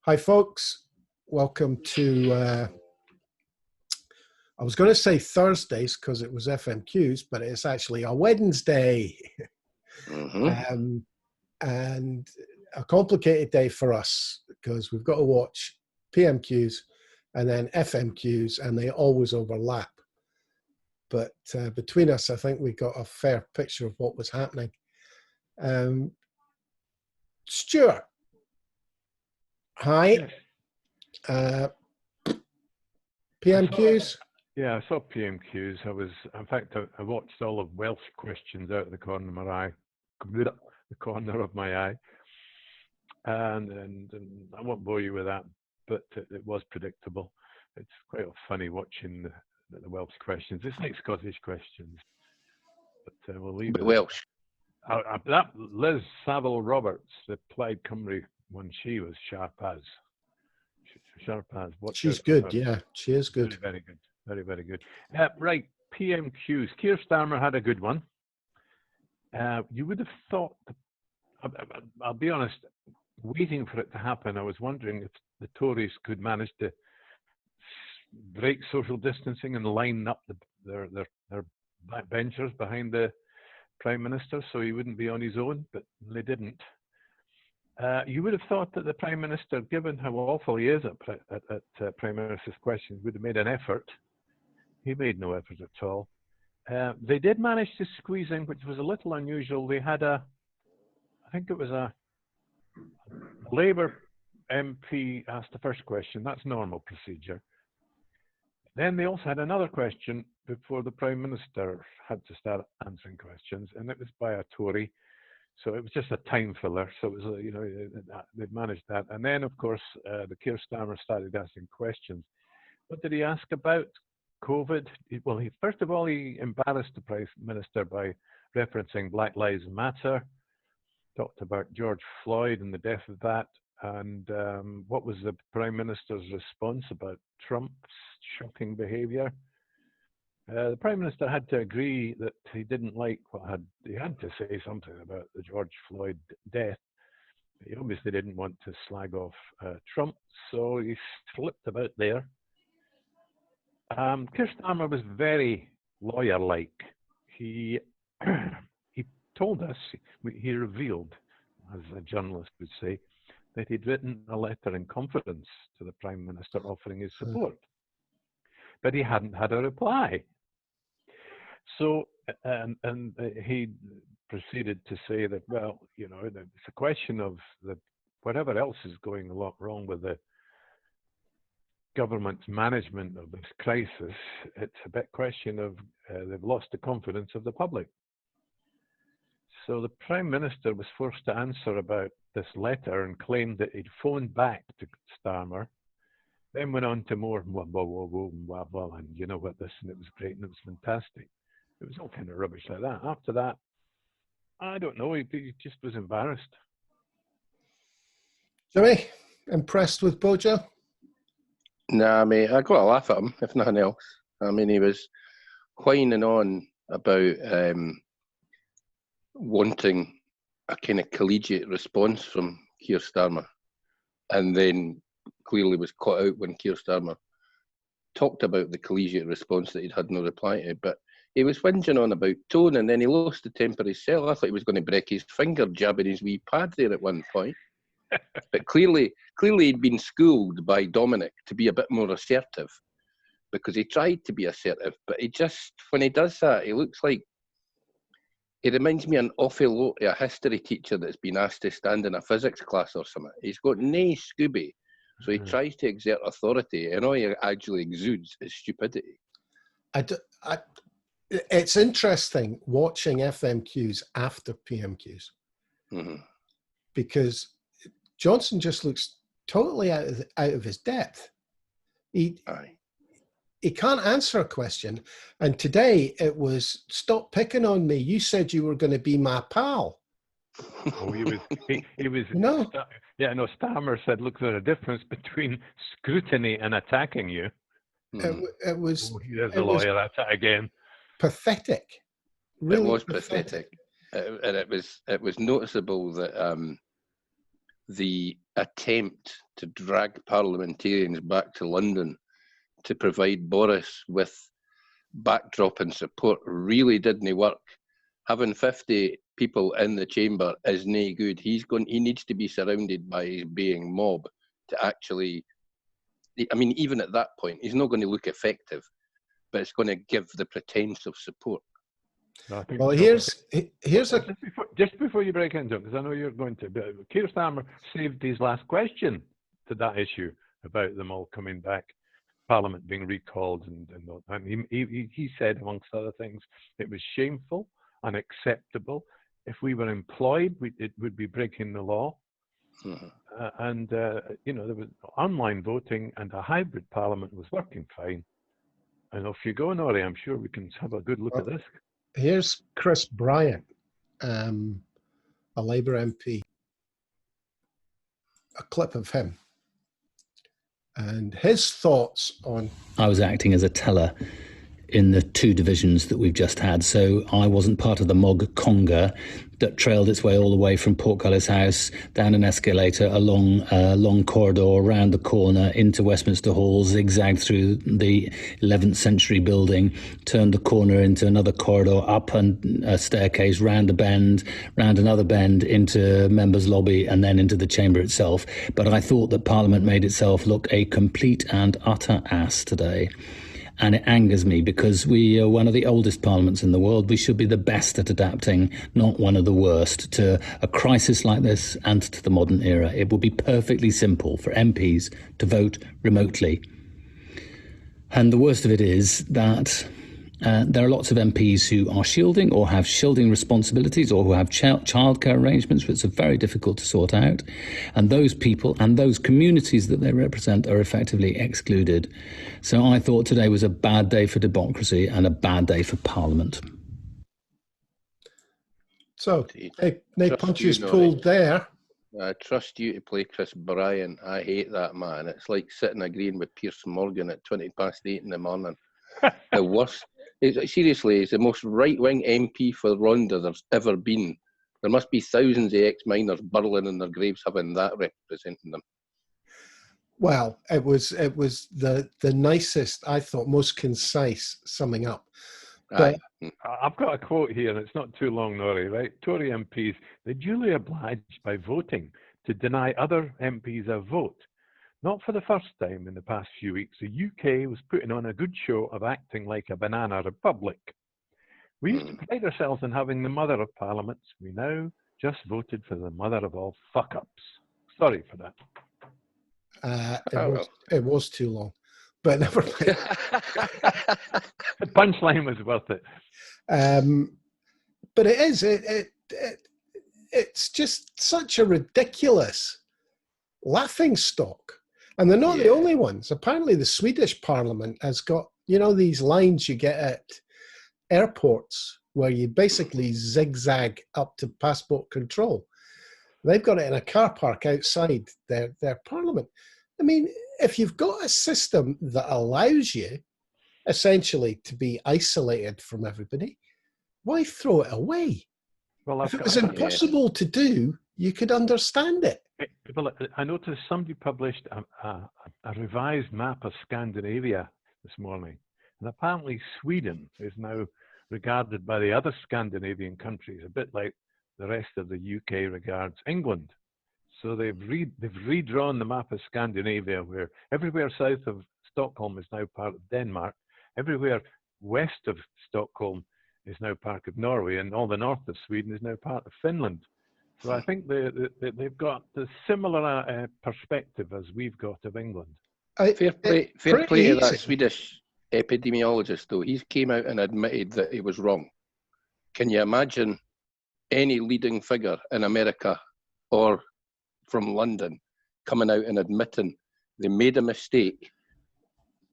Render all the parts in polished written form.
Hi, folks. Welcome to, I was going to say Thursdays because it was FMQs, but it's actually a Wednesday. And a complicated day for us because we've got to watch PMQs and then FMQs, and they always overlap. But between us, I think we got a fair picture of what was happening. Stuart, hi. PMQs? I saw PMQs. In fact, I watched all of Welsh questions out of the corner of my eye, and I won't bore you with that, but it was predictable. It's quite funny watching the Welsh questions. It's like Scottish questions, but we'll leave it. Welsh. That Liz Saville Roberts, the Plaid Cymru one, she was sharp as. She's good, yeah. She is good. Very, very good. Very, very good. Right, PMQs. Keir Starmer had a good one. You would have thought, I'll be honest, waiting for it to happen, I was wondering if the Tories could manage to break social distancing and line up their backbenchers behind the Prime Minister so he wouldn't be on his own, but they didn't. You would have thought that the Prime Minister, given how awful he is at Prime Minister's questions, would have made an effort. He made no effort at all. They did manage to squeeze in, which was a little unusual. They had I think it was a Labour MP asked the first question. That's normal procedure. Then they also had another question before the Prime Minister had to start answering questions, and it was by a Tory. So it was just a time filler. So it was, they've managed that. And then, of course, the Keir Starmer started asking questions. What did he ask about? COVID? Well, first of all, he embarrassed the Prime Minister by referencing Black Lives Matter, talked about George Floyd and the death of that, and what was the Prime Minister's response about Trump's shocking behaviour? The Prime Minister had to agree that he didn't like he had to say something about the George Floyd death. He obviously didn't want to slag off Trump, so he slipped about there. Keir Starmer was very lawyer-like. He told us, he revealed, as a journalist would say, that he'd written a letter in confidence to the Prime Minister offering his support. But he hadn't had a reply. So, and he proceeded to say that, well, it's a question of whatever else is going a lot wrong with the government's management of this crisis, it's a bit question of they've lost the confidence of the public. So the Prime Minister was forced to answer about this letter and claimed that he'd phoned back to Starmer, then went on to more blah, blah, blah, blah, blah, and you know what this, and it was great and it was fantastic. It was all kind of rubbish like that. After that, I don't know, he just was embarrassed. Jimmy, impressed with Bojo? Nah, mate, I got a laugh at him, if nothing else. I mean, he was whining on about wanting a kind of collegiate response from Keir Starmer, and then clearly was caught out when Keir Starmer talked about the collegiate response that he'd had no reply to. But he was whinging on about tone, and then he lost the temper himself. I thought he was going to break his finger jabbing his wee pad there at one point. But clearly he'd been schooled by Dominic to be a bit more assertive, because he tried to be assertive, but he just, when he does that, he looks like, he reminds me an awful lot of a history teacher that's been asked to stand in a physics class or something. He's got nae Scooby, so he tries to exert authority, and all he actually exudes is stupidity. It's interesting watching FMQs after PMQs, because Johnson just looks totally out of his depth. He can't answer a question. And today it was, stop picking on me. You said you were going to be my pal. Oh, he was. No. Starmer said, look, there's a difference between scrutiny and attacking you. It was. Oh, here's the lawyer at it again. Pathetic. Really it was pathetic. And it was noticeable that the attempt to drag parliamentarians back to London to provide Boris with backdrop and support really didn't work. Having 50 people in the chamber is no good. He needs to be surrounded by his baying mob to actually, I mean, even at that point, he's not going to look effective, but it's going to give the pretense of support. No, well, here's a just before you break into it, because I know you're going to. But Keir Starmer saved his last question to that issue about them all coming back, Parliament being recalled, and he said, amongst other things, it was shameful, unacceptable. If we were employed, it would be breaking the law. And you know, there was online voting, and a hybrid Parliament was working fine. And off you go, Norrie. I'm sure we can have a good look at this. Here's Chris Bryant, a Labour MP, a clip of him and his thoughts on. I was acting as a teller in the two divisions that we've just had, so I wasn't part of the Mogg conga that trailed its way all the way from Portcullis House, down an escalator, along a long corridor, around the corner, into Westminster Hall, zigzagged through the 11th century building, turned the corner into another corridor, up a staircase, round a bend, round another bend, into members' lobby, and then into the chamber itself. But I thought that Parliament made itself look a complete and utter ass today. And it angers me, because we are one of the oldest parliaments in the world. We should be the best at adapting, not one of the worst, to a crisis like this and to the modern era. It would be perfectly simple for MPs to vote remotely. And the worst of it is that there are lots of MPs who are shielding or have shielding responsibilities, or who have childcare arrangements, which are very difficult to sort out. And those people and those communities that they represent are effectively excluded. So I thought today was a bad day for democracy and a bad day for Parliament. So, no punches pulled there. I trust you to play Chris Bryant. I hate that man. It's like sitting agreeing with Rees Mogg at 8:20 in the morning. The worst. Seriously, he's the most right-wing MP for Rhondda there's ever been. There must be thousands of ex-miners burling in their graves having that representing them. Well, it was the nicest, I thought, most concise summing up. But I've got a quote here, and it's not too long, Norrie, right? Tory MPs, they're duly obliged by voting to deny other MPs a vote. Not for the first time in the past few weeks, the UK was putting on a good show of acting like a banana republic. We used to pride ourselves on having the mother of parliaments. We now just voted for the mother of all fuck-ups. Sorry for that. It was too long, but never mind. The punchline was worth it. But it is. It's just such a ridiculous laughing stock. And they're not the only ones. Apparently the Swedish Parliament has got, you know, these lines you get at airports where you basically zigzag up to passport control. They've got it in a car park outside their Parliament. I mean, if you've got a system that allows you essentially to be isolated from everybody, why throw it away? Well, if it was impossible to do, you could understand it. Well, I noticed somebody published a revised map of Scandinavia this morning. And apparently Sweden is now regarded by the other Scandinavian countries a bit like the rest of the UK regards England. So they've redrawn the map of Scandinavia, where everywhere south of Stockholm is now part of Denmark, everywhere west of Stockholm is now part of Norway, and all the north of Sweden is now part of Finland. So I think they've got a similar perspective as we've got of England. Fair play to that Swedish epidemiologist, though. He came out and admitted that he was wrong. Can you imagine any leading figure in America or from London coming out and admitting they made a mistake,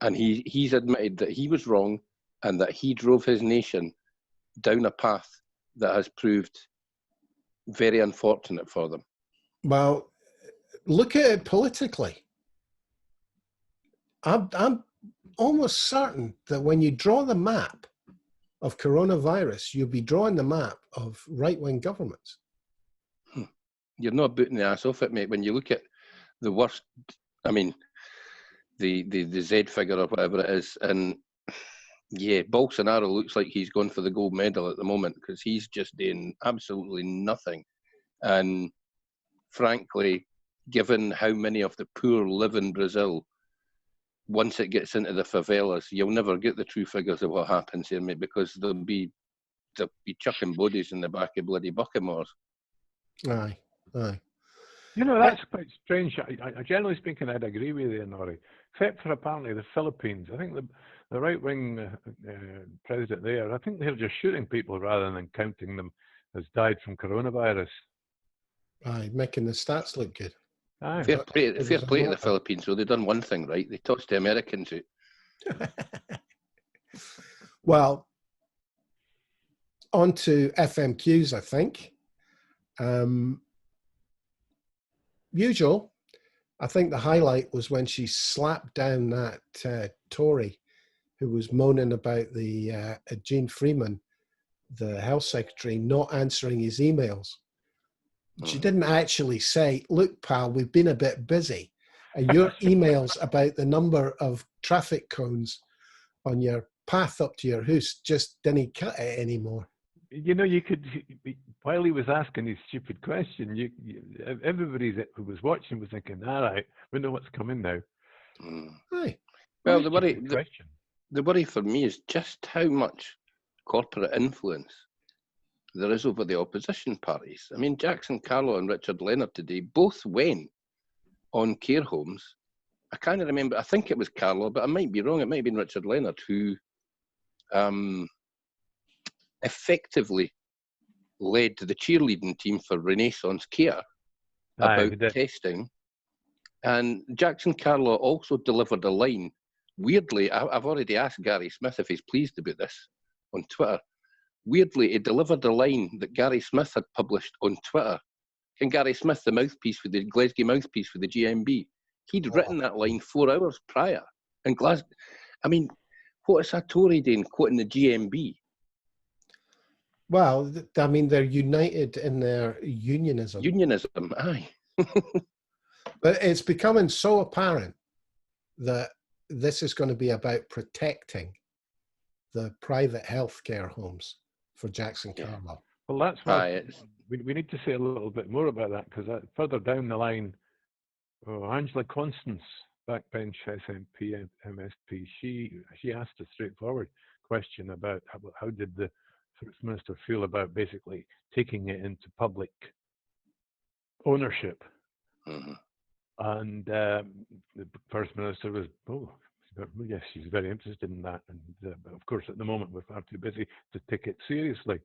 and he's admitted that he was wrong and that he drove his nation down a path that has proved very unfortunate for them? Well, look at it politically. I'm almost certain that when you draw the map of coronavirus, you'll be drawing the map of right-wing governments. you're not booting the ass off it, mate. When you look at the worst, I mean, the Z figure or whatever it is, and yeah, Bolsonaro looks like he's gone for the gold medal at the moment because he's just doing absolutely nothing. And frankly, given how many of the poor live in Brazil, once it gets into the favelas, you'll never get the true figures of what happens here, mate, because they'll be chucking bodies in the back of bloody bucketmores. Aye. You know, that's quite strange. I generally speaking, I'd agree with you, Norrie, except for apparently the Philippines. I think the right-wing president there, I think they're just shooting people rather than counting them as died from coronavirus. Aye, making the stats look good. Aye. Fair play to the Philippines, though. They've done one thing right. They tossed the Americans out. Well, on to FMQs, I think. Usual. I think the highlight was when she slapped down that Tory who was moaning about the Gene Freeman, the health secretary, not answering his emails. She didn't actually say, look, pal, we've been a bit busy. And your emails about the number of traffic cones on your path up to your house just didn't cut it anymore. You know, you could, while he was asking his stupid question, everybody who was watching was thinking, all right, we know what's coming now. Aye. Well, the worry for me is just how much corporate influence there is over the opposition parties. I mean, Jackson Carlo and Richard Leonard today both went on care homes. I can't remember. I think it was Carlo, but I might be wrong. It might have been Richard Leonard who effectively led the cheerleading team for Renaissance Care about testing. And Jackson Carlo also delivered a line. Weirdly, I've already asked Gary Smith if he's pleased about this on Twitter. Weirdly, he delivered a line that Gary Smith had published on Twitter. And Gary Smith, the mouthpiece for the Glasgow mouthpiece for the GMB, he'd written that line 4 hours prior in Glasgow. I mean, what is a Tory doing quoting the GMB? Well, I mean, they're united in their unionism. Unionism, aye. But it's becoming so apparent that this is going to be about protecting the private healthcare homes for Jackson Carlo. Well, that's why we need to say a little bit more about that, because further down the line, Angela Constance, backbench SNP, MSP, she asked a straightforward question about how did the First Minister feel about basically taking it into public ownership. Mm-hmm. And the First Minister was, yes, she's very interested in that. And but of course, at the moment, we're far too busy to take it seriously.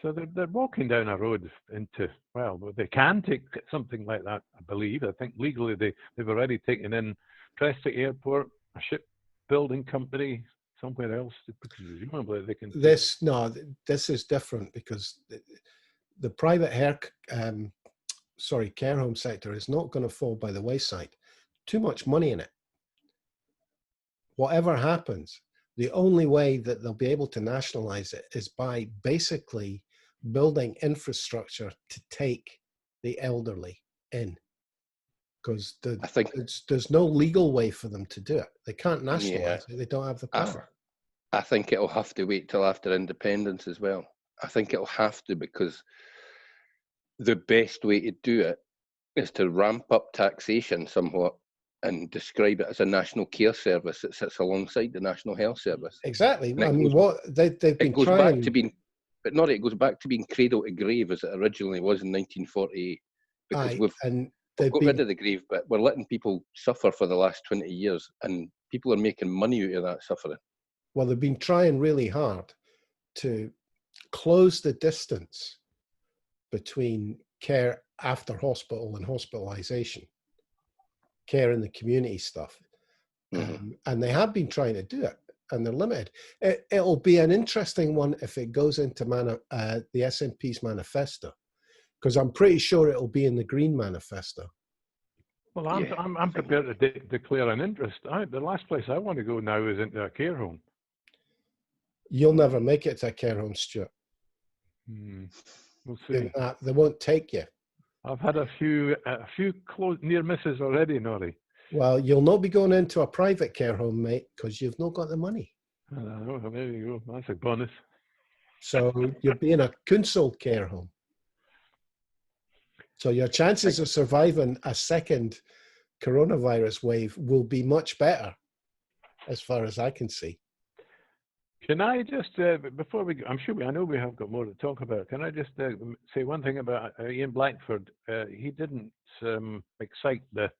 So they're walking down a road into, well, they can take something like that, I believe. I think legally they've already taken in Prestwick Airport, a shipbuilding company, somewhere else. Presumably they can. This is different because the private care home sector is not going to fall by the wayside. Too much money in it. Whatever happens, the only way that they'll be able to nationalize it is by basically building infrastructure to take the elderly in. Because there's no legal way for them to do it. They can't nationalize it. They don't have the power. I think it'll have to wait till after independence as well. I think it'll have to, because the best way to do it is to ramp up taxation somewhat and describe it as a national care service that sits alongside the National Health Service. Exactly. I mean, they've been trying. It goes back to being cradle to grave as it originally was in 1948. Because we've got rid of the grave, but we're letting people suffer for the last 20 years, and people are making money out of that suffering. Well, they've been trying really hard to close the distance between care after hospital and hospitalisation, care in the community stuff. And they have been trying to do it, and they're limited. It'll be an interesting one if it goes into the SNP's manifesto, because I'm pretty sure it'll be in the Green manifesto. Well, I'm prepared to declare an interest. The last place I want to go now is into a care home. You'll never make it to a care home, Stuart. We'll see. They won't take you. I've had a few close near misses already, Norrie. Well, you'll not be going into a private care home, mate, because you've not got the money. Oh, there you go. That's a bonus. So you'll be in a consult care home. So your chances of surviving a second coronavirus wave will be much better, as far as I can see. Can I just, before we go, I know we have got more to talk about. Can I just say one thing about Ian Blackford? He didn't excite the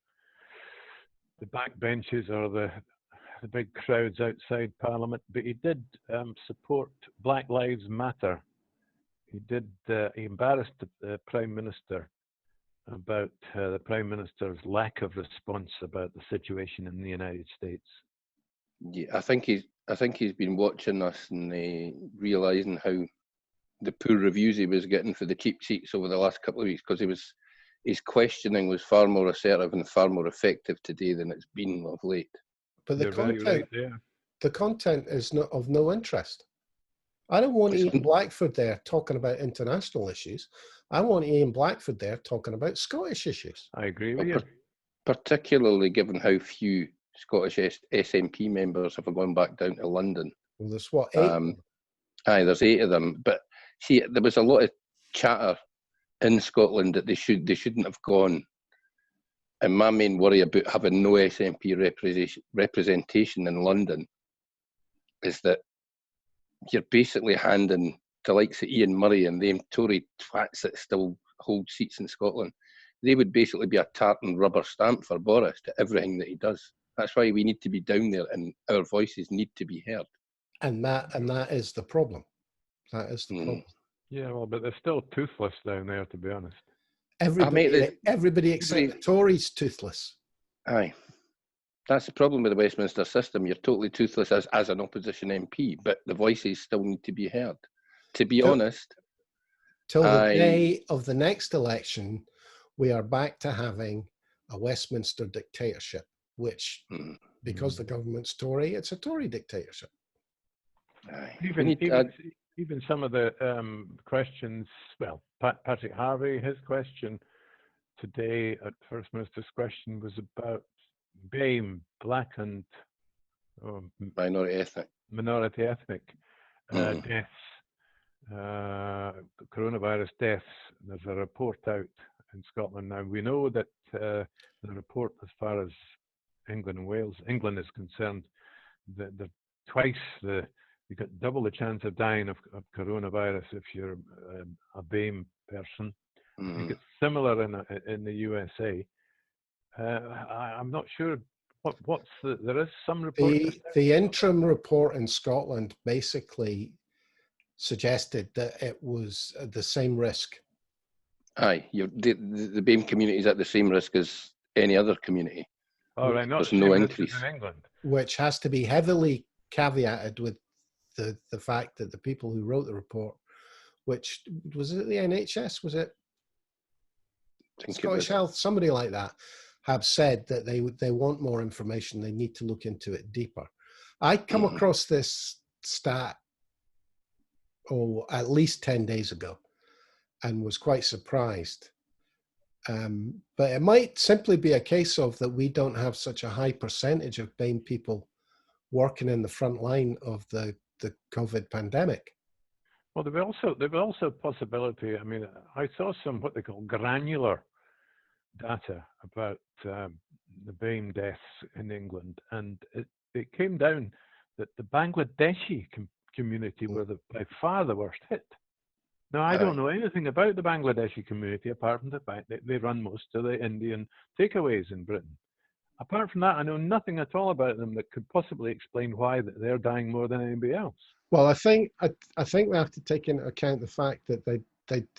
backbenches or the big crowds outside Parliament, but he did support Black Lives Matter. He embarrassed the Prime Minister about the Prime Minister's lack of response about the situation in the United States. Yeah, I think he's been watching us and realising how the poor reviews he was getting for the cheap seats over the last couple of weeks, because his questioning was far more assertive and far more effective today than it's been of late. But the You're very content, right there. the content is not of no interest. I don't want Ian Blackford there talking about international issues. I want Ian Blackford there talking about Scottish issues. I agree with you. Particularly given how few Scottish SNP members have gone back down to London. Well, there's what, 8? There's 8 of them. But see, there was a lot of chatter in Scotland that they shouldn't have gone. And my main worry about having no SNP representation in London is that you're basically handing the likes of Ian Murray and them Tory twats that still hold seats in Scotland. They would basically be a tartan rubber stamp for Boris to everything that he does. That's why we need to be down there and our voices need to be heard. And that is the problem. That is the problem. Yeah, well, but they're still toothless down there, to be honest. Everybody except the Tories toothless. Aye. That's the problem with the Westminster system. You're totally toothless as an opposition MP, but the voices still need to be heard. To be honest. Till the day of the next election, we are back to having a Westminster dictatorship, which, because the government's Tory, it's a Tory dictatorship. Even some of the questions, well, Patrick Harvey, his question today at First Minister's question was about BAME, Black and minority ethnic deaths, coronavirus deaths. There's a report out in Scotland now. We know that the report, as far as England and Wales, England is concerned, that you've got double the chance of dying of coronavirus if you're a BAME person. I think it's similar in the USA. I'm not sure there is some report. The interim report in Scotland basically suggested that it was the same risk. Aye, the BAME community is at the same risk as any other community. Oh, right, there's no increase. In England. Which has to be heavily caveated with the fact that the people who wrote the report, which was it the NHS, was it Scottish Health, somebody like that, have said that they want more information. They need to look into it deeper. I come across this stat at least 10 days ago and was quite surprised. But it might simply be a case of that we don't have such a high percentage of BAME people working in the front line of the COVID pandemic. Well, there's also a possibility. I mean, I saw some what they call granular data about the BAME deaths in England, and it came down that the Bangladeshi community were by far the worst hit. Now, I don't know anything about the Bangladeshi community apart from the fact that they run most of the Indian takeaways in Britain. Apart from that, I know nothing at all about them that could possibly explain why they're dying more than anybody else. Well, I think we have to take into account the fact that they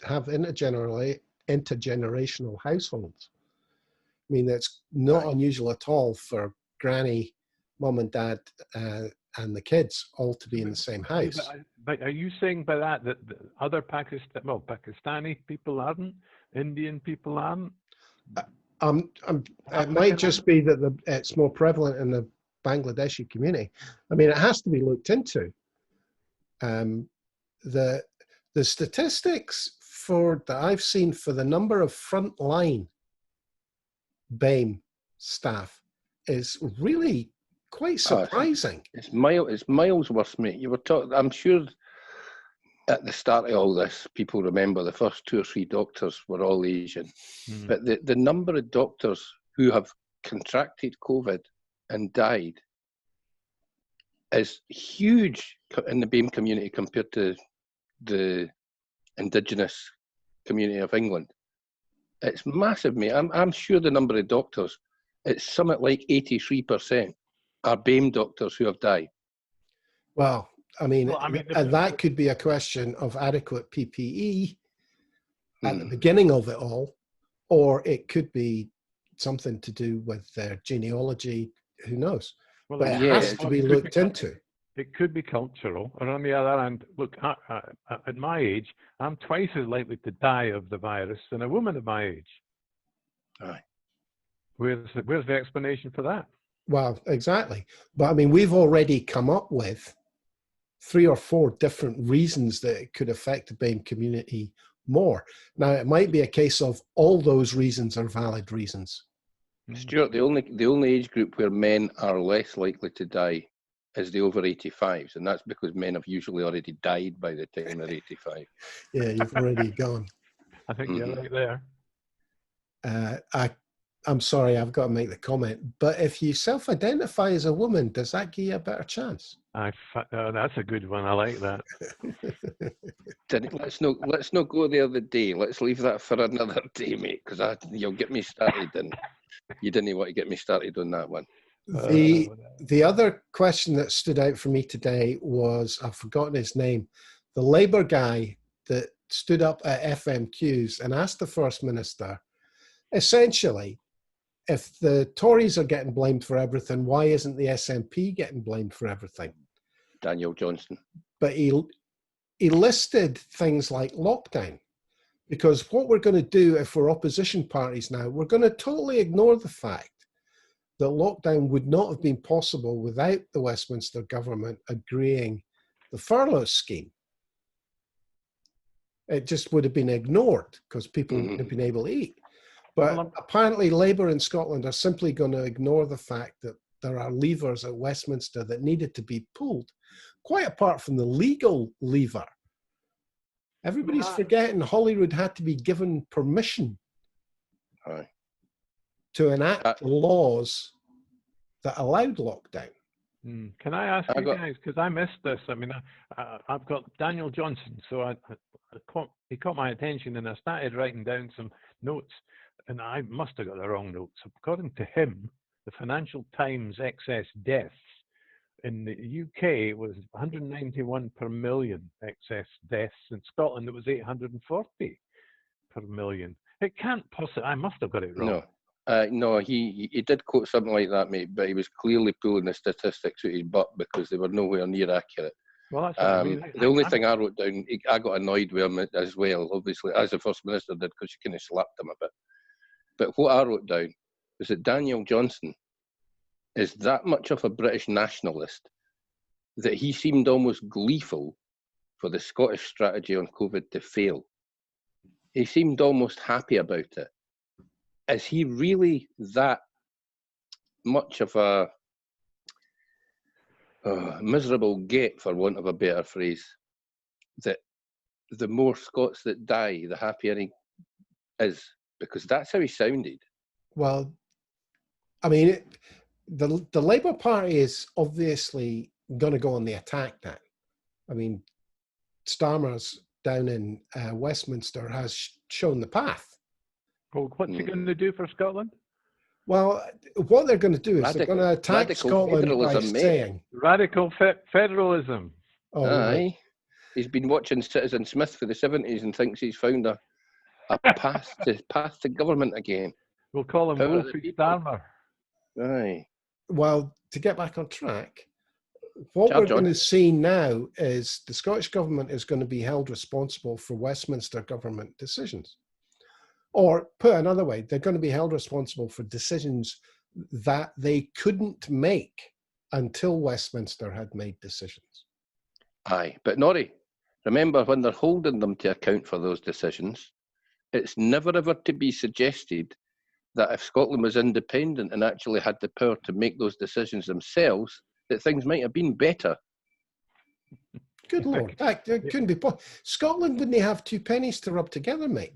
have intergenerational households. I mean, it's not unusual at all for granny, mum and dad, and the kids all to be in the same house. But are you saying by that the other Pakistani people aren't? Indian people aren't? It might just be that it's more prevalent in the Bangladeshi community. I mean, it has to be looked into. The statistics that I've seen for the number of frontline BAME staff is really quite surprising. It's miles worse, mate. You were talking. I'm sure at the start of all this, people remember the first 2 or 3 doctors were all Asian, but the number of doctors who have contracted COVID and died is huge in the BAME community compared to the Indigenous community of England. It's massive, mate. I'm sure the number of doctors, it's something like 83% are BAME doctors who have died. Well, and that could be a question of adequate PPE at the beginning of it all, or it could be something to do with their genealogy. Who knows? Well, but it has to be looked into. It could be cultural. Or on the other hand, look, at my age, I'm twice as likely to die of the virus than a woman of my age. Aye. Where's the explanation for that? Well, exactly. But I mean, we've already come up with 3 or 4 different reasons that it could affect the BAME community more. Now, it might be a case of all those reasons are valid reasons. Stuart, the only age group where men are less likely to die is the over 85s, and that's because men have usually already died by the time they're 85. Yeah, you've already gone. I think you're right there. I'm sorry, I've got to make the comment, but if you self-identify as a woman, does that give you a better chance? That's a good one. I like that. Let's not go the other day. Let's leave that for another day, mate, because you'll get me started, and you didn't want to get me started on that one. The other question that stood out for me today was, I've forgotten his name, the Labour guy that stood up at FMQs and asked the First Minister, essentially, if the Tories are getting blamed for everything, why isn't the SNP getting blamed for everything? Daniel Johnson. But he listed things like lockdown, because what we're going to do if we're opposition parties now, we're going to totally ignore the fact that lockdown would not have been possible without the Westminster government agreeing the furlough scheme. It just would have been ignored because people wouldn't have been able to eat. But apparently Labour in Scotland are simply going to ignore the fact that there are levers at Westminster that needed to be pulled, quite apart from the legal lever. Everybody's forgetting Holyrood had to be given permission to enact laws that allowed lockdown. Can I ask you guys, because I missed this, I mean, I've got Daniel Johnson, so he caught my attention and I started writing down some notes, and I must have got the wrong notes. According to him, the Financial Times excess deaths in the UK was 191 per million excess deaths. In Scotland, it was 840 per million. It can't possibly, I must have got it wrong. No, he did quote something like that, mate, but he was clearly pulling the statistics out his butt because they were nowhere near accurate. Well, that's what I mean. The only thing I wrote down, I got annoyed with him as well, obviously, as the First Minister did, because she kind of slapped him a bit. But what I wrote down was that Daniel Johnson is that much of a British nationalist that he seemed almost gleeful for the Scottish strategy on COVID to fail. He seemed almost happy about it. Is he really that much of a miserable git, for want of a better phrase, that the more Scots that die, the happier he is? Because that's how he sounded. Well, I mean, the Labour Party is obviously going to go on the attack now. I mean, Starmer's down in Westminster has shown the path. Well, what's he going to do for Scotland? Well, what they're going to do is they're going to attack Scotland by saying... Radical federalism. Oh, aye. He's been watching Citizen Smith for the 70s and thinks he's found a path to government again. We'll call him Wolfie Starmer. Aye. Well, to get back on track, what we're going to see now is the Scottish Government is going to be held responsible for Westminster government decisions. Or put another way, they're going to be held responsible for decisions that they couldn't make until Westminster had made decisions. Aye, but Norrie, remember, when they're holding them to account for those decisions, it's never ever to be suggested that if Scotland was independent and actually had the power to make those decisions themselves, that things might have been better. Good Lord, that couldn't be possible. Scotland wouldn't have 2 pennies to rub together, mate.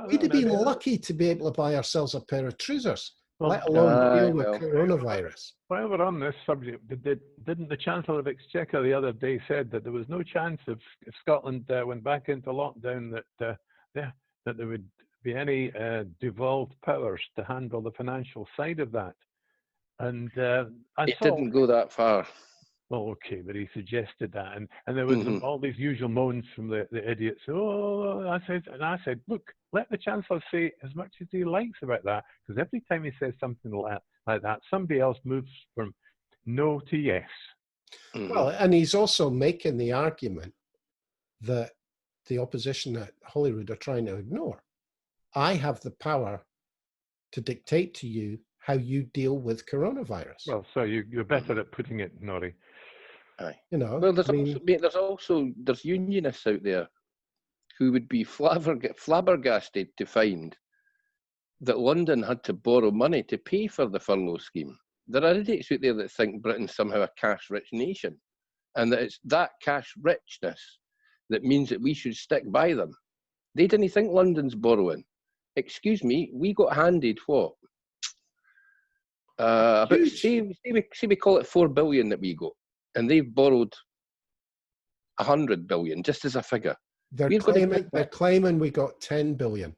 We'd have been lucky to be able to buy ourselves a pair of trousers, let alone deal with coronavirus. While we're on this subject, didn't the Chancellor of Exchequer the other day said that there was no chance if Scotland went back into lockdown that there would be any devolved powers to handle the financial side of that? And it didn't go that far. Well, okay, but he suggested that, and there was all these usual moans from the idiots. Oh, I said, look, let the Chancellor say as much as he likes about that, because every time he says something like that, somebody else moves from no to yes. Well, and he's also making the argument that the opposition at Holyrood are trying to ignore. I have the power to dictate to you how you deal with coronavirus. Well, so you're better at putting it, Norrie. Aye. You know, well, there's unionists out there who would be flabbergasted to find that London had to borrow money to pay for the furlough scheme. There are idiots out there that think Britain's somehow a cash-rich nation, and that it's that cash richness that means that we should stick by them. They didn't think London's borrowing. Excuse me, we got handed what? About say we call it 4 billion that we got, and they've borrowed 100 billion, just as a figure. They're claiming we got 10 billion.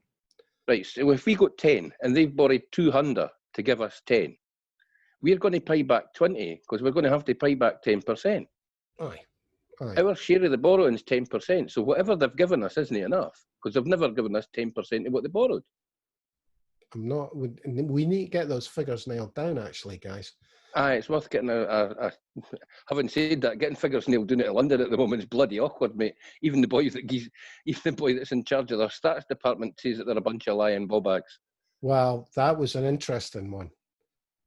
Right, so if we got 10 and they've borrowed 200 to give us 10, we're going to pay back 20 because we're going to have to pay back 10%. Aye. Our share of the borrowing is 10%, so whatever they've given us isn't enough because they've never given us 10% of what they borrowed. We need to get those figures nailed down, actually, guys. Aye, it's worth getting having said that, getting figures nailed down in London at the moment is bloody awkward, mate. Even the boy that's in charge of their stats department says that they're a bunch of lying ballbags. Well, that was an interesting one.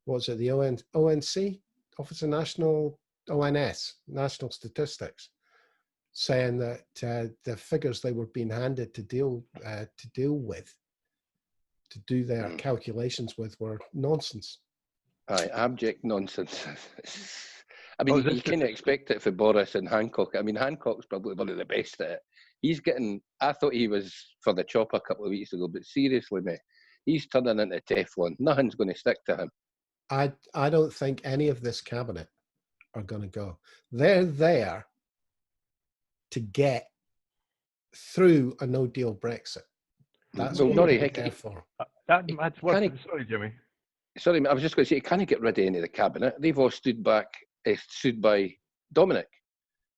What was it? The ONC, Office of ONS, National Statistics, saying that the figures they were being handed to deal with, to do their calculations with, were nonsense. Aye, abject nonsense. I mean, you can't expect it for Boris and Hancock. I mean, Hancock's probably one of the best at it. He's getting, I thought he was for the chop a couple of weeks ago, but seriously, mate, he's turning into Teflon. Nothing's going to stick to him. I don't think any of this cabinet are going to go. They're there to get through a no-deal Brexit. That's what they're there for. That's what. Sorry, Jimmy. Sorry, I was just going to say, he can't get rid of any of the cabinet. They've all stood by Dominic.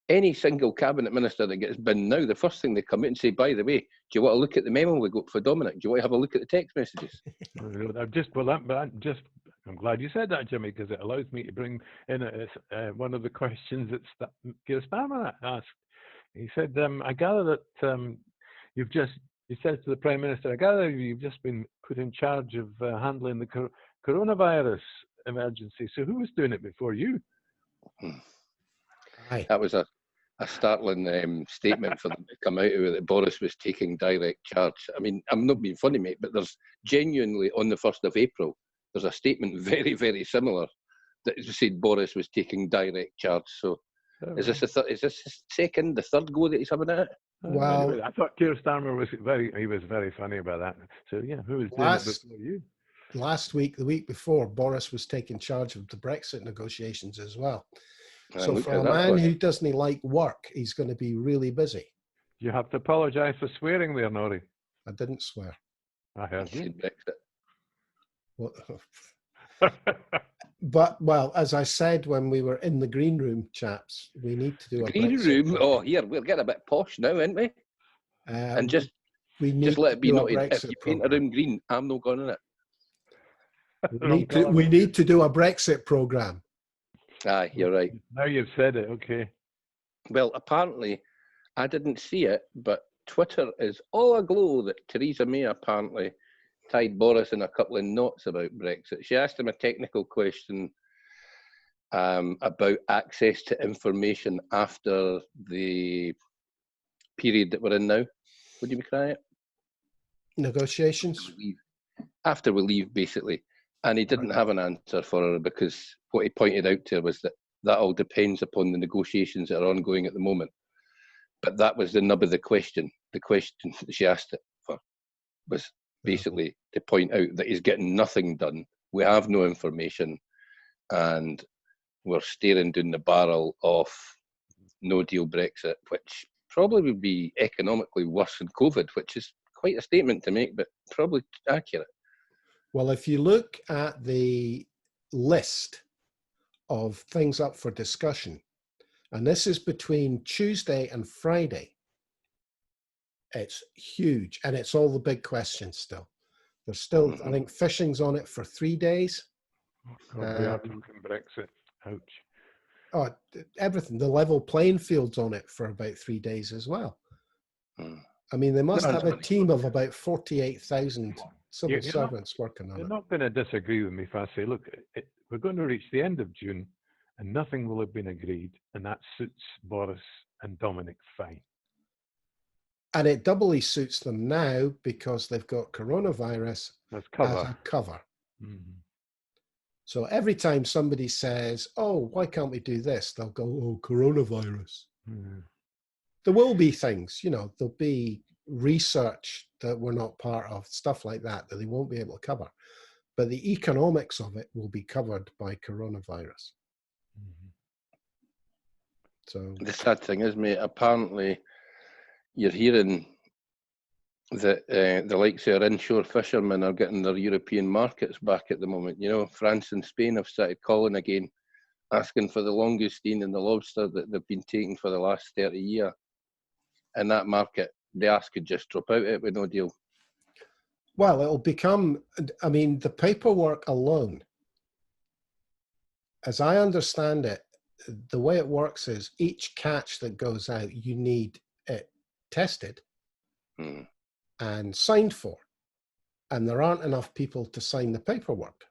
Any single cabinet minister that gets binned now, the first thing they come out and say, by the way, do you want to look at the memo we got for Dominic? Do you want to have a look at the text messages? I'm glad you said that, Jimmy, because it allows me to bring in one of the questions that Keir Starmer asked. He said, I gather that he says to the Prime Minister, I gather you've just been put in charge of handling the coronavirus emergency. So who was doing it before you? Aye. That was a startling statement for them to come out with, that Boris was taking direct charge. I mean, I'm not being funny, mate, but there's genuinely, on the 1st of April, there's a statement very, very similar that said Boris was taking direct charge. So is this the third go that he's having at it? Well, I thought Keir Starmer was very funny about that. So yeah, who was doing it before you? Last week, the week before, Boris was taking charge of the Brexit negotiations as well. So for a man who doesn't like work, he's going to be really busy. You have to apologise for swearing there, Norrie. I didn't swear. I heard you. But, well, as I said when we were in the green room, chaps, we need to do a green Brexit room. Oh, here, we're getting a bit posh now, aren't we? And just let it be noted, if you paint a room green, I'm not going in it. We need to do a Brexit programme. Aye, you're right. Now you've said it, okay. Well, apparently, I didn't see it, but Twitter is all aglow that Theresa May apparently tied Boris in a couple of knots about Brexit. She asked him a technical question about access to information after the period that we're in now. Would you be quiet? Negotiations? After we leave, basically. And he didn't have an answer for her, because what he pointed out to her was that all depends upon the negotiations that are ongoing at the moment. But that was the nub of the question. The question that she asked it for was basically to point out that he's getting nothing done. We have no information, and we're staring down the barrel of no deal Brexit, which probably would be economically worse than COVID, which is quite a statement to make, but probably accurate. Well, if you look at the list of things up for discussion, and this is between Tuesday and Friday, it's huge, and it's all the big questions still. There's still, I think, fishing's on it for 3 days. We are talking Brexit. Ouch. Oh, everything. The level playing field's on it for about 3 days as well. I mean, they must have a team of about 48,000 civil servants working on it. You're not going to disagree with me if I say, look, we're going to reach the end of June and nothing will have been agreed, and that suits Boris and Dominic fine. And it doubly suits them now because they've got coronavirus as a cover. So every time somebody says, oh, why can't we do this? They'll go, oh, coronavirus. There will be things, you know, there'll be research that we're not part of, stuff like that they won't be able to cover. But the economics of it will be covered by coronavirus. So the sad thing is, mate, apparently you're hearing that the likes of our inshore fishermen are getting their European markets back at the moment. You know, France and Spain have started calling again, asking for the langoustine and the lobster that they've been taking for the last 30 years. And that market, the ass could just drop out of it with no deal. Well, it'll become, I mean, the paperwork alone, as I understand it, the way it works is each catch that goes out, you need it tested and signed for. And there aren't enough people to sign the paperwork.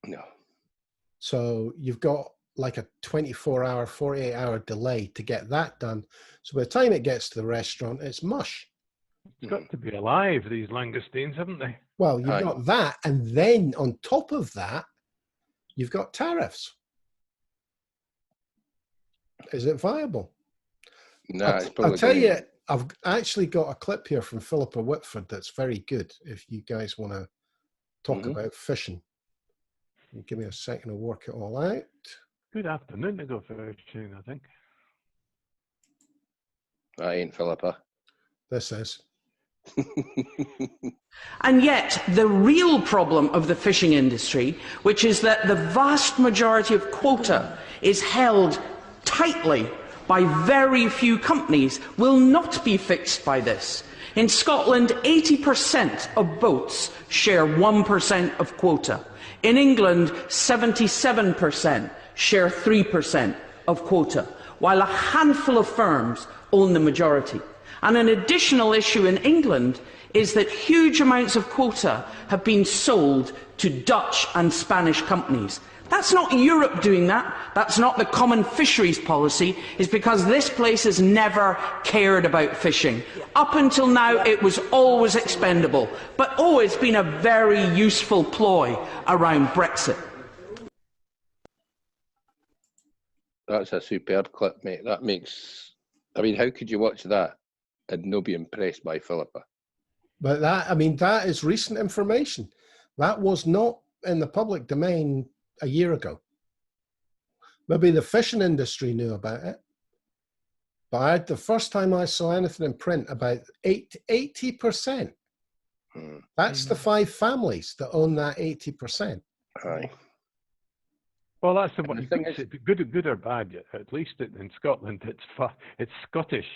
No. So you've got like a 24-hour, 48-hour delay to get that done. So by the time it gets to the restaurant, it's mush. It's got to be alive, these langoustines, haven't they? Well, you've got that, and then on top of that, you've got tariffs. Is it viable? No, I'll tell you, I've actually got a clip here from Philippa Whitford that's very good if you guys want to talk about fishing. Give me a second to work it all out. Good afternoon to go fishing, I think. I ain't Philippa. This is. And yet, the real problem of the fishing industry, which is that the vast majority of quota is held tightly by very few companies, will not be fixed by this. In Scotland, 80% of boats share 1% of quota. In England, 77% share 3% of quota, while a handful of firms own the majority. And an additional issue in England is that huge amounts of quota have been sold to Dutch and Spanish companies. That's not Europe doing that. That's not the common fisheries policy. It's because this place has never cared about fishing. Up until now, it was always expendable. But, oh, it's been a very useful ploy around Brexit. That's a superb clip, mate. That makes... I mean, how could you watch that and not be impressed by Philippa? But that, I mean, that is recent information. That was not in the public domain a year ago. Maybe the fishing industry knew about it, but the first time I saw anything in print about 80%. That's the 5 families that own that 80%. Aye. Well, that's the one. Good or bad, at least in Scotland, it's Scottish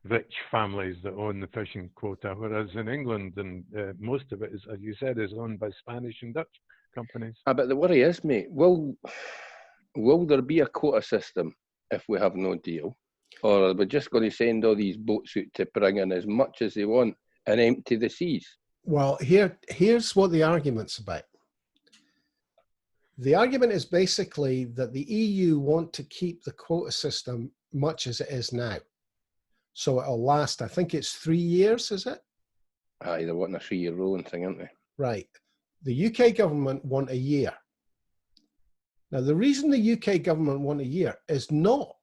rich families that own the fishing quota, whereas in England, and most of it is, as you said, is owned by Spanish and Dutch companies. But the worry is, mate, will there be a quota system if we have no deal? Or are we just going to send all these boats out to bring in as much as they want and empty the seas? Well, here's what the argument's about. The argument is basically that the EU want to keep the quota system much as it is now. So it'll last, I think it's 3 years, is it? Aye, they're wanting a 3-year rolling thing, aren't they? Right. The UK government want a year. Now, the reason the UK government want a year is not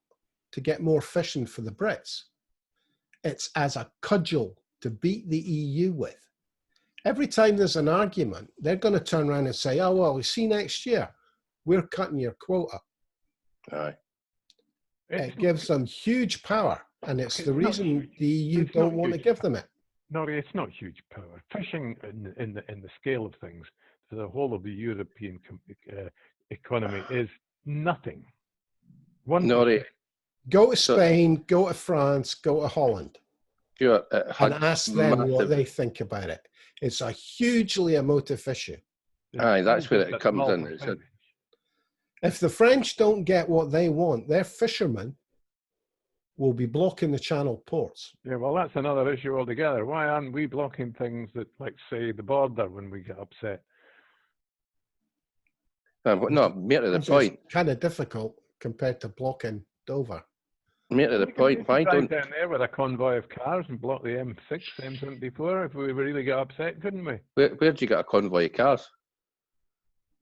to get more fishing for the Brits. It's as a cudgel to beat the EU with. Every time there's an argument, they're going to turn around and say, oh, well, we see next year, we're cutting your quota. Aye. It gives them huge power, and it's the reason the EU it's not don't want to huge give them it. No, it's not huge power. Fishing in the scale of things for the whole of the European economy is nothing. Norrie, Go to Spain, go to France, go to Holland, sure, and ask them what massive- they think about it. It's a hugely emotive issue. Aye, that's where it a comes small in. It's a, percentage. If the French don't get what they want, their fishermen will be blocking the Channel ports. Yeah, well, that's another issue altogether. Why aren't we blocking things that, like, say, the border when we get upset? no, mere to the point. It's kind of difficult compared to blocking Dover. Mere to the point. Why drive don't down there with a convoy of cars and block the M6, M74 if we really get upset, couldn't we? where'd you get a convoy of cars?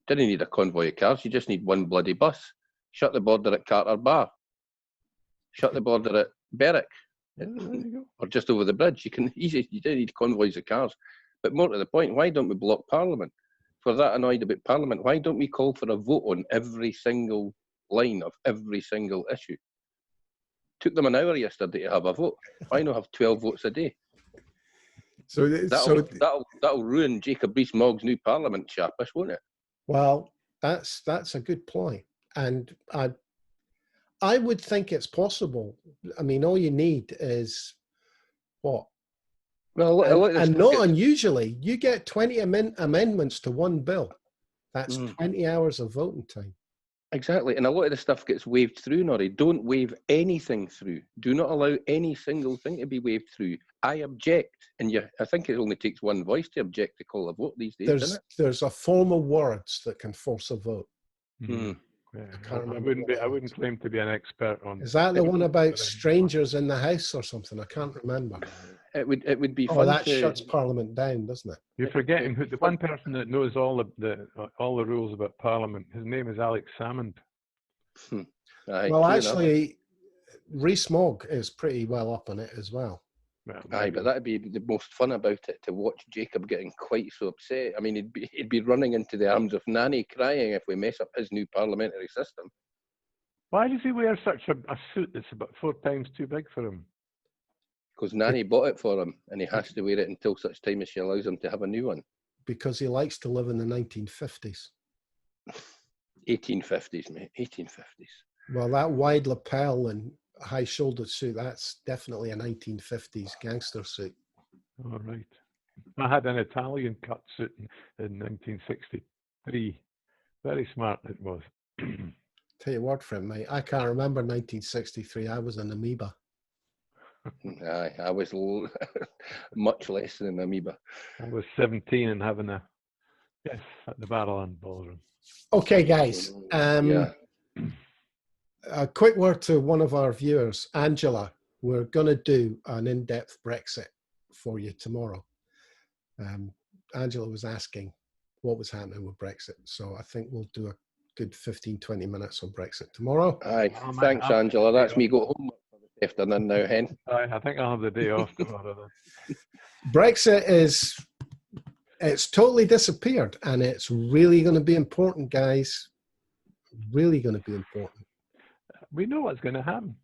Didn't need a convoy of cars. You just need one bloody bus. Shut the border at Carter Bar. Shut the border at Berwick, Yeah, there you go. or just over the bridge. You can easily. You don't need convoys of cars. But more to the point, why don't we block Parliament? If we're that annoyed about Parliament, why don't we call for a vote on every single line of every single issue? Took them an hour yesterday to have a vote. Why not have 12 votes a day? So That'll ruin Jacob Rees Mogg's new Parliament sharpish, won't it? well, that's a good point, and I would think it's possible. I mean, all you need is what? Well, And not unusually, you get 20 amendments to one bill. That's 20 hours of voting time. exactly, and a lot of the stuff gets waved through, Norrie. Don't wave anything through. Do not allow any single thing to be waved through. I object, and I think it only takes one voice to object to call a vote these days, doesn't it? There's a form of words that can force a vote. Mm. Yeah, can't I remember wouldn't be. what I that wouldn't is. claim to be an expert on. Is that the one about strangers in the house or something? I can't remember. It would be Oh, fun that to. shuts Parliament down, doesn't it? You're forgetting who the one person that knows all the rules about Parliament. His name is Alex Salmond. Aye, Well, true enough. actually, Rees Mogg is pretty well up on it as well. Well, Aye, but that'd be the most fun about it, to watch Jacob getting quite so upset. I mean, he'd be running into the arms of Nanny, crying if we mess up his new parliamentary system. why does he wear such a suit that's about 4 times too big for him? Because Nanny bought it for him, and he has to wear it until such time as she allows him to have a new one. Because he likes to live in the 1950s. 1850s, mate. 1850s. Well, that wide lapel and high-shouldered suit, that's definitely a 1950s gangster suit. All right. I had an Italian cut suit in 1963. Very smart it was. Tell you what, friend, mate, I can't remember 1963. I was an amoeba. Aye, I was much less than an amoeba. I was 17 and having a yes at the Barrowland Ballroom. Okay, guys. Yeah. A quick word to one of our viewers, Angela. We're going to do an in-depth Brexit for you tomorrow. Angela was asking what was happening with Brexit. So I think we'll do a good 15, 20 minutes on Brexit tomorrow. Aye, thanks, Angela. That's me go home for this afternoon now, hen. I think I'll have the day off tomorrow then. Brexit it's totally disappeared, and it's really going to be important, guys. Really going to be important. We know what's going to happen.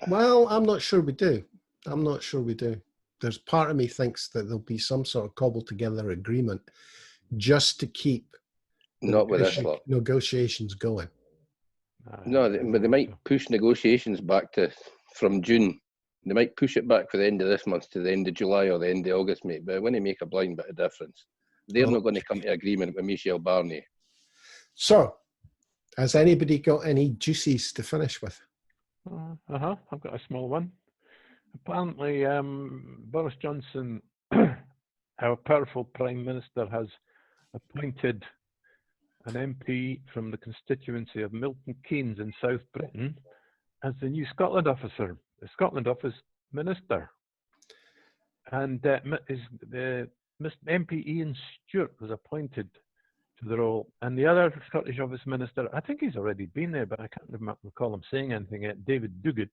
Well, I'm not sure we do. I'm not sure we do. There's part of me thinks that there'll be some sort of cobbled together agreement just to keep Not with this lot. negotiations going. No, but they might push negotiations back from June. They might push it back for the end of this month to the end of July or the end of August, mate. But when they make a blind bit of difference, they're not going to come to agreement with Michel Barnier. So, has anybody got any juicies to finish with? I've got a small one. Apparently, Boris Johnson, our powerful Prime Minister, has appointed an MP from the constituency of Milton Keynes in South Britain as the new Scotland officer. The Scotland office minister. And Mr. MP Ian Stewart was appointed to the role. And the other Scottish Office Minister, I think he's already been there, but I can't recall him saying anything yet, David Duguid.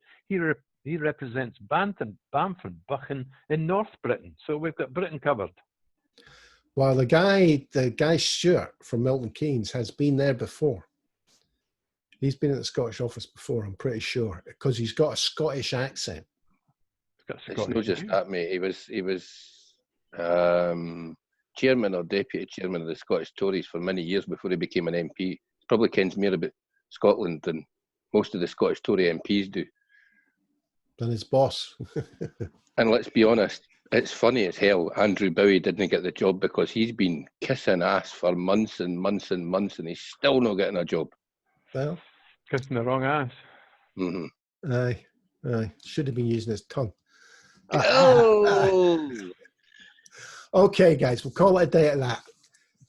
He represents Banton, Bamford, Buchan in North Britain. So we've got Britain covered. Well, the guy Stewart from Milton Keynes has been there before. He's been at the Scottish office before, I'm pretty sure, because he's got a Scottish accent. It's not just that, mate. He was chairman or deputy chairman of the Scottish Tories for many years before he became an MP. He probably kens more about Scotland than most of the Scottish Tory MPs do. Than his boss. And let's be honest, it's funny as hell. Andrew Bowie didn't get the job because he's been kissing ass for months and months and months, and he's still not getting a job. Well, kissing the wrong ass. Mm-hmm. Aye. Should have been using his tongue. Oh! Okay, guys, we'll call it a day at that.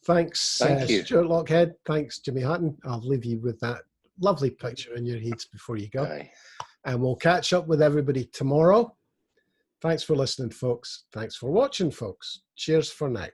Thanks, Thank you. Stuart Lockhead. Thanks, Jimmy Hutton. I'll leave you with that lovely picture in your heads before you go. Aye. And we'll catch up with everybody tomorrow. Thanks for listening, folks. Thanks for watching, folks. Cheers for now.